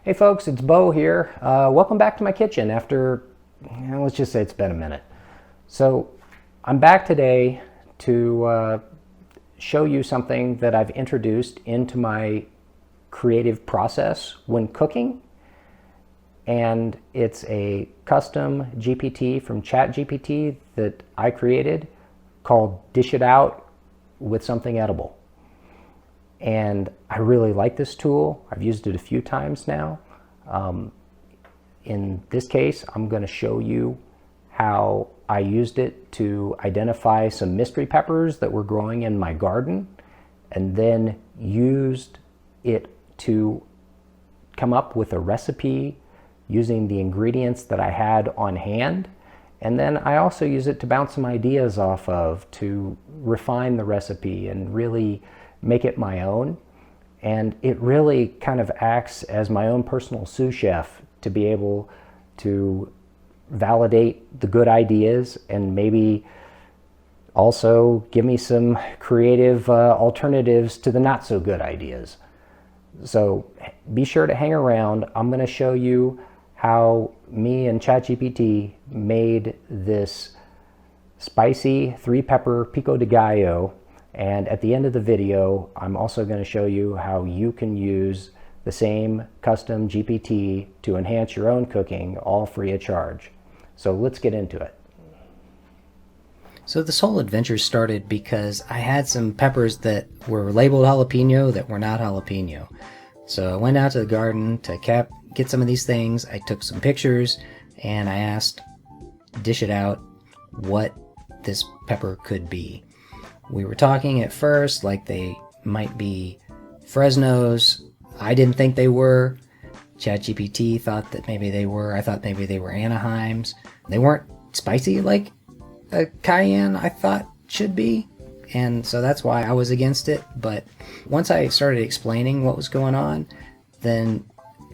Hey folks, it's Bo here. Welcome back to my kitchen after, let's just say it's been a minute. So I'm back today to show you something that I've introduced into my creative process when cooking. And it's a custom GPT from ChatGPT that I created called Dish It Out with Something Edible. And I really like this tool. I've used it a few times now. In this case, I'm going to show you how I used it to identify some mystery peppers that were growing in my garden, and then used it to come up with a recipe using the ingredients that I had on hand. And then I also use it to bounce some ideas off of to refine the recipe and really make it my own. And it really kind of acts as my own personal sous chef to be able to validate the good ideas and maybe also give me some creative alternatives to the not so good ideas. So be sure to hang around. I'm going to show you how me and ChatGPT made this spicy 3-pepper Pico de Gallo. And at the end of the video, I'm also going to show you how you can use the same custom GPT to enhance your own cooking, all free of charge. So let's get into it. So this whole adventure started because I had some peppers that were labeled jalapeno that were not jalapeno. So I went out to the garden to get some of these things. I took some pictures and I asked Dish It Out what this pepper could be. We were talking at first like they might be Fresnos. I didn't think they were. ChatGPT thought that maybe they were. I thought maybe they were Anaheims. They weren't spicy like a cayenne I thought should be. And so that's why I was against it. But once I started explaining what was going on, then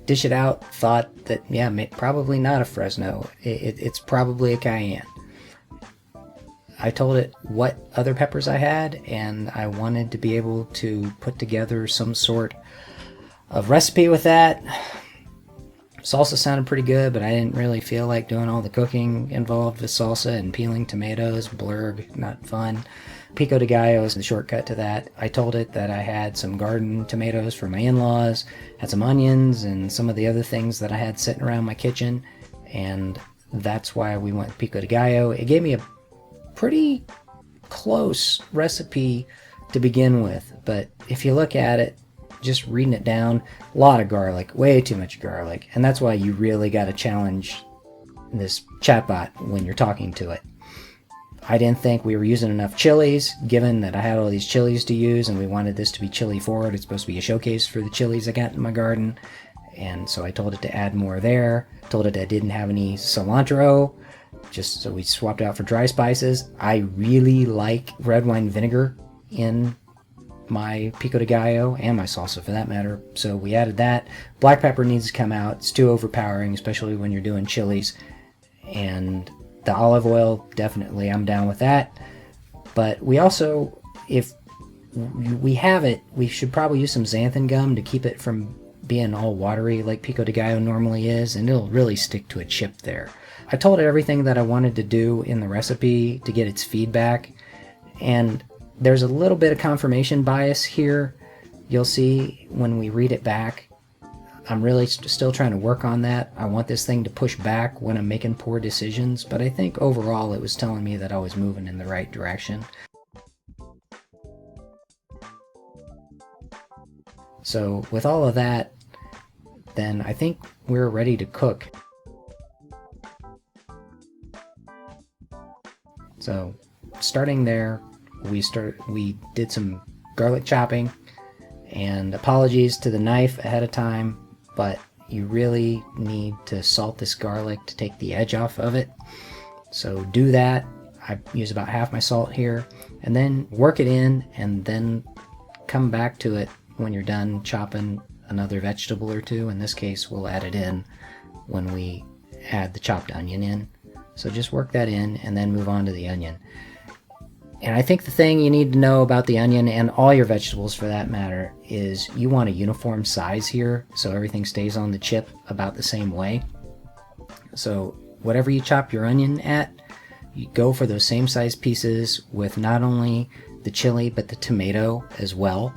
Dish It Out thought that, yeah, probably not a Fresno. It's probably a cayenne. I told it what other peppers I had, and I wanted to be able to put together some sort of recipe with that. Salsa sounded pretty good, but I didn't really feel like doing all the cooking involved with salsa and peeling tomatoes. Blurg, not fun. Pico de Gallo is the shortcut to that. I told it that I had some garden tomatoes from my in-laws, had some onions, and some of the other things that I had sitting around my kitchen, and that's why we went Pico de Gallo. It gave me a pretty close recipe to begin with, but if you look at it, just reading it down, a lot of garlic, way too much garlic, and that's why you really got to challenge this chatbot when you're talking to it. I didn't think we were using enough chilies, given that I had all these chilies to use and we wanted this to be chili forward. It's supposed to be a showcase for the chilies I got in my garden, and so I told it to add more there. Told it I didn't have any cilantro, just so we swapped out for dry spices. I really like red wine vinegar in my Pico de Gallo, and my salsa for that matter, so we added that. Black pepper needs to come out. It's too overpowering, especially when you're doing chilies. And the olive oil, definitely, I'm down with that. But we also, if we have it, we should probably use some xanthan gum to keep it from being all watery like Pico de Gallo normally is, and it'll really stick to a chip there. I told it everything that I wanted to do in the recipe to get its feedback, and there's a little bit of confirmation bias here. You'll see when we read it back. I'm really still trying to work on that. I want this thing to push back when I'm making poor decisions, but I think overall it was telling me that I was moving in the right direction. So with all of that, then I think we're ready to cook. So starting there, we did some garlic chopping, and apologies to the knife ahead of time, but you really need to salt this garlic to take the edge off of it. So do that. I use about half my salt here, and then work it in, and then come back to it when you're done chopping another vegetable or two. In this case, we'll add it in when we add the chopped onion in. So just work that in and then move on to the onion. And I think the thing you need to know about the onion, and all your vegetables for that matter, is you want a uniform size here so everything stays on the chip about the same way. So whatever you chop your onion at, you go for those same size pieces with not only the chili but the tomato as well.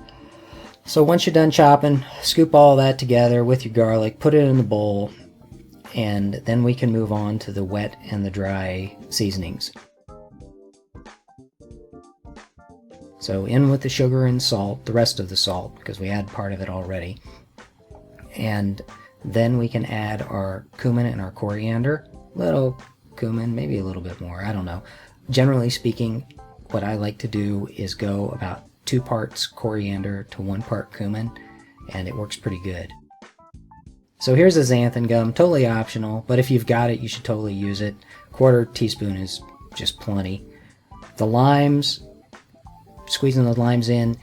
So once you're done chopping, scoop all that together with your garlic, put it in the bowl, and then we can move on to the wet and the dry seasonings. So in with the sugar and salt, the rest of the salt, because we had part of it already. And then we can add our cumin and our coriander. Little cumin, maybe a little bit more, I don't know. Generally speaking, what I like to do is go about 2 parts coriander to 1 part cumin, and it works pretty good. So here's a xanthan gum, totally optional, but if you've got it, you should totally use it. 1/4 teaspoon is just plenty. The limes, squeezing the limes in,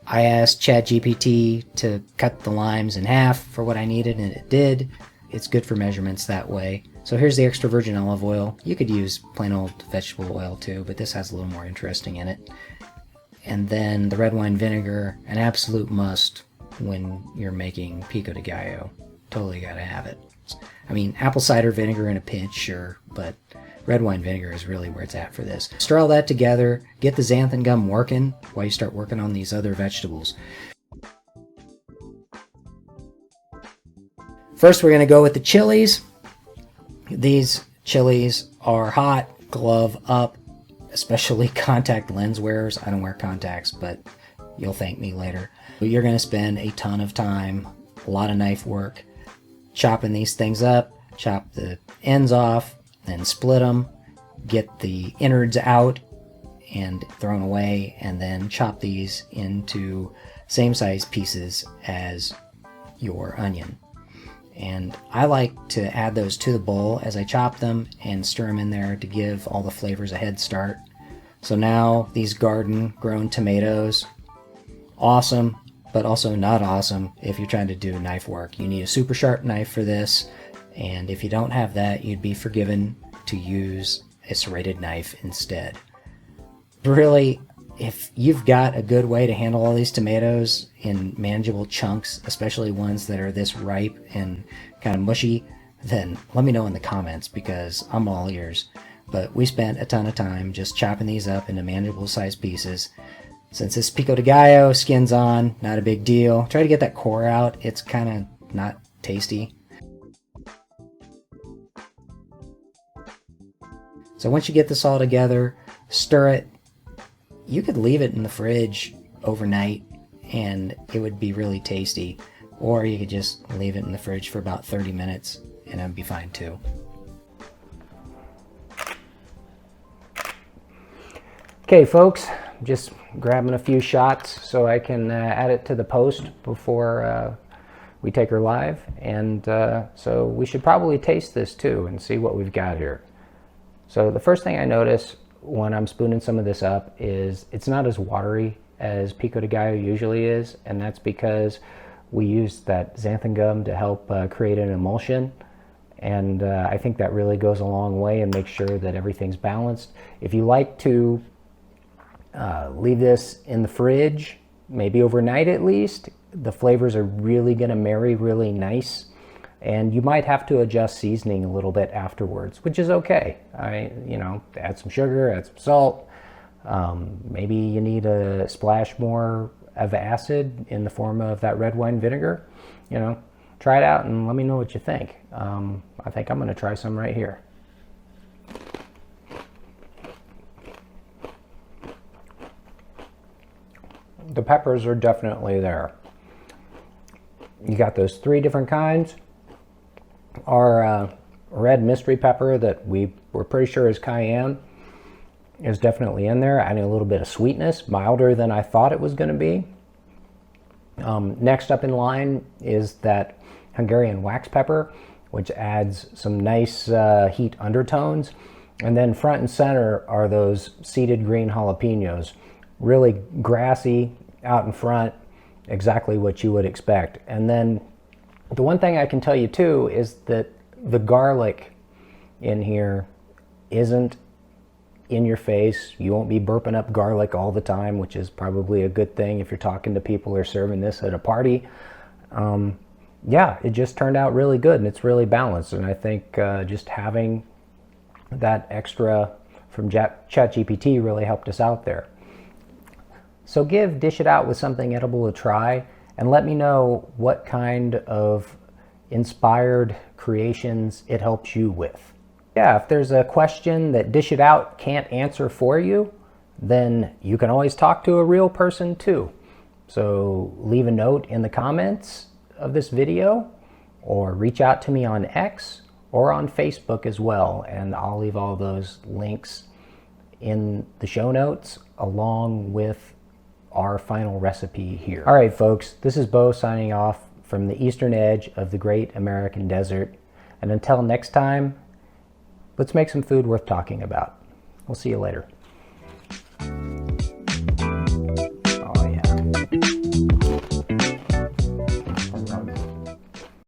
I asked ChatGPT to cut the limes in half for what I needed, and it did. It's good for measurements that way. So here's the extra virgin olive oil. You could use plain old vegetable oil too, but this has a little more interesting in it. And then the red wine vinegar, an absolute must when you're making Pico de Gallo. Totally gotta have it. I mean, apple cider vinegar in a pinch, sure, but red wine vinegar is really where it's at for this. Stir all that together, get the xanthan gum working while you start working on these other vegetables. First, we're going to go with the chilies. These chilies are hot, glove up, especially contact lens wearers. I don't wear contacts, but you'll thank me later. You're going to spend a ton of time, a lot of knife work, chopping these things up, chop the ends off, then split them, get the innards out and thrown away, and then chop these into same size pieces as your onion. And I like to add those to the bowl as I chop them and stir them in there to give all the flavors a head start. So now these garden grown tomatoes, awesome, but also not awesome if you're trying to do knife work. You need a super sharp knife for this, and if you don't have that, you'd be forgiven to use a serrated knife instead. Really, if you've got a good way to handle all these tomatoes in manageable chunks, especially ones that are this ripe and kind of mushy, then let me know in the comments because I'm all ears. But we spent a ton of time just chopping these up into manageable sized pieces. Since this Pico de Gallo, skin's on, not a big deal. Try to get that core out, it's kind of not tasty. So once you get this all together, stir it. You could leave it in the fridge overnight and it would be really tasty. Or you could just leave it in the fridge for about 30 minutes and that'd be fine too. Okay folks, just grabbing a few shots so I can add it to the post before we take her live. And so we should probably taste this too and see what we've got here. So the first thing I notice when I'm spooning some of this up is it's not as watery as Pico de Gallo usually is, and that's because we used that xanthan gum to help create an emulsion, and I think that really goes a long way and makes sure that everything's balanced. If you like to leave this in the fridge, maybe overnight at least, the flavors are really going to marry really nice. And you might have to adjust seasoning a little bit afterwards, which is okay. Add some sugar, add some salt. Maybe you need a splash more of acid in the form of that red wine vinegar. Try it out and let me know what you think. I think I'm going to try some right here. The peppers are definitely there. You got those 3 different kinds. Our red mystery pepper that we were pretty sure is cayenne is definitely in there, adding a little bit of sweetness, milder than I thought it was going to be. Next up in line is that Hungarian wax pepper, which adds some nice heat undertones. And then front and center are those seeded green jalapeños, really grassy out in front, exactly what you would expect. And then the one thing I can tell you too is that the garlic in here isn't in your face. You won't be burping up garlic all the time, which is probably a good thing if you're talking to people or serving this at a party. Yeah, it just turned out really good, and it's really balanced. And I think just having that extra from ChatGPT really helped us out there. So give Dish It Out with Something Edible a try, and let me know what kind of inspired creations it helps you with. Yeah, if there's a question that Dish It Out can't answer for you, then you can always talk to a real person too. So leave a note in the comments of this video, or reach out to me on X or on Facebook as well, and I'll leave all those links in the show notes along with our final recipe here. All right, folks, this is Bo signing off from the eastern edge of the great American desert. And until next time, let's make some food worth talking about. We'll see you later.